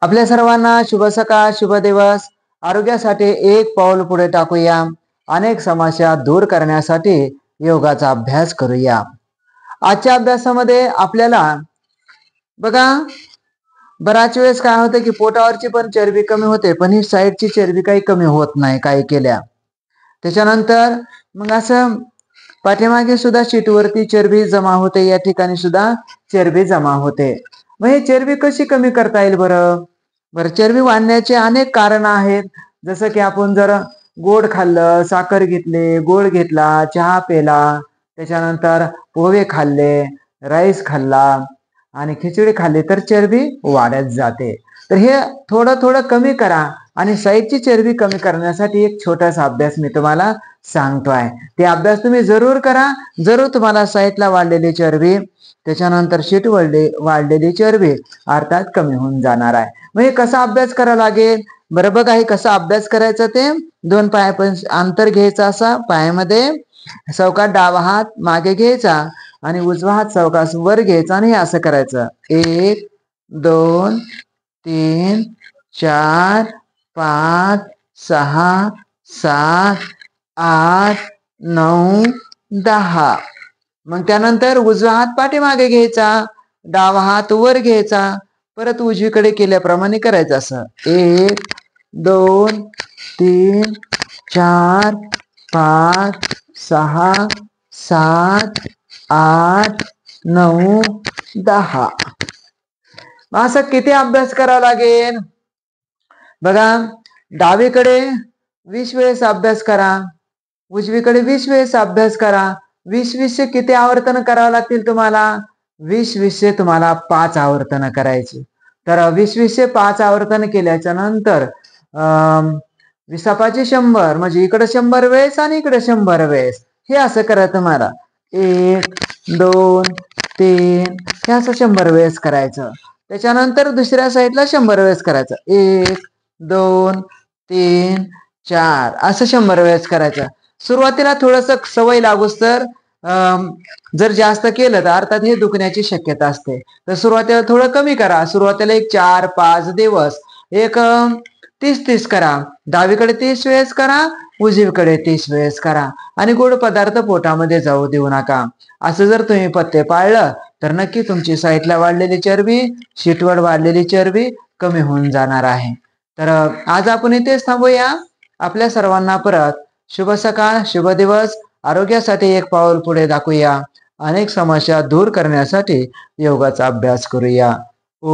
आपल्या सर्वांना शुभ सकाळ, शुभ दिवस. आरोग्यासाठी एक पाऊल पुढे टाकूया. अनेक समस्या दूर करण्यासाठी योगाचा अभ्यास करूया. आजच्या अभ्यासामध्ये आपल्याला बघा, बराच वेळेस काय होतं की पोटावरची पण चरबी कमी होते, पण ही साईडची चरबी काही कमी होत नाही काही केल्या. त्याच्यानंतर मग असं पाठीमागे सुद्धा शीटवरती चरबी जमा होते, या ठिकाणी सुद्धा चरबी जमा होते. मग हे चरबी कशी कमी करता येईल बरं? चरबी वाढण्याचे अनेक कारण आहेत. जसं की आपण जर गोड खाल्लं, साखर घेतली, गोड घेतला, चहा पेला, त्याच्यानंतर पोहे खाल्ले, राईस खाल्ला आणि खिचडी खाल्ली तर चरबी वाढत जाते. तर हे थोडं थोडं कमी करा आणि साईडची चरबी कमी करण्यासाठी एक छोटासा अभ्यास मी तुम्हाला सांगतोय. ते अभ्यास तुम्ही जरूर करा. जरूर तुम्हाला साईडला वाढलेली चरबी, त्याच्यानंतर शीट वाढलेली चरबी अर्थात कमी होऊन जाणार आहे. मग हे कसा अभ्यास करावा लागेल बरं? बघा, हे कसा अभ्यास करायचा ते 2 पायापर्यंत अंतर घ्यायचं. असा पायामध्ये सावकाश डावा हात मागे घ्यायचा आणि उजवा हात सावकाश वर घ्यायचा आणि हे असं करायचं. 1 2 3 4 5 6 7 8 9 10. मग त्यानंतर उजवा हात पाठीमागे घ्यायचा, डावा हात वर घ्यायचा, परत उजवीकडे केल्याप्रमाणे करायचं. असं 1 2 3 4 5 6 7 8 9 10. असं किती अभ्यास करावा लागेल बघा? डावीकडे 20 वेळेस अभ्यास करा, उजवीकडे 20 वेळेस अभ्यास करा. 20 किती आवर्तन करावं लागतील तुम्हाला? 20 तुम्हाला 5 आवर्तन करायची. तर 20 5 आवर्तन केल्याच्या नंतर 20 100 म्हणजे इकडे 100 वेळेस आणि इकडे 100 वेळेस. हे असं करा तुम्हाला. 1 2 3 हे असं 100 वेळेस करायचं. त्याच्यानंतर दुसऱ्या साईडला 100 वेळेस करायचं. 1 2 3 4 असं 100 वेळेस करायचं. सुरुवातीला थोडस सवय लागूस तर जर जास्त केलं तर अर्थात हे दुखण्याची शक्यता असते. तर सुरुवातीला थोडं कमी करा. सुरुवातीला एक 4-5 दिवस एक 30-30 करा. डावीकडे 30 वेळेस करा, उजवीकडे 30 वेळेस करा आणि गोड पदार्थ पोटामध्ये जाऊ देऊ नका. असं जर तुम्ही पथ्य पाळलं तर नक्की तुमची साईडला वाढलेली चरबी, शीटवर वाढलेली चरबी कमी होऊन जाणार आहे. तर आज आपण इथेच थांबूया. आपल्या सर्वांना परत शुभ सकाळ, शुभ दिवस. आरोग्यासाठी एक पाऊल पुढे दाखवूया. अनेक समस्या दूर करण्यासाठी योगाचा अभ्यास करूया. ओ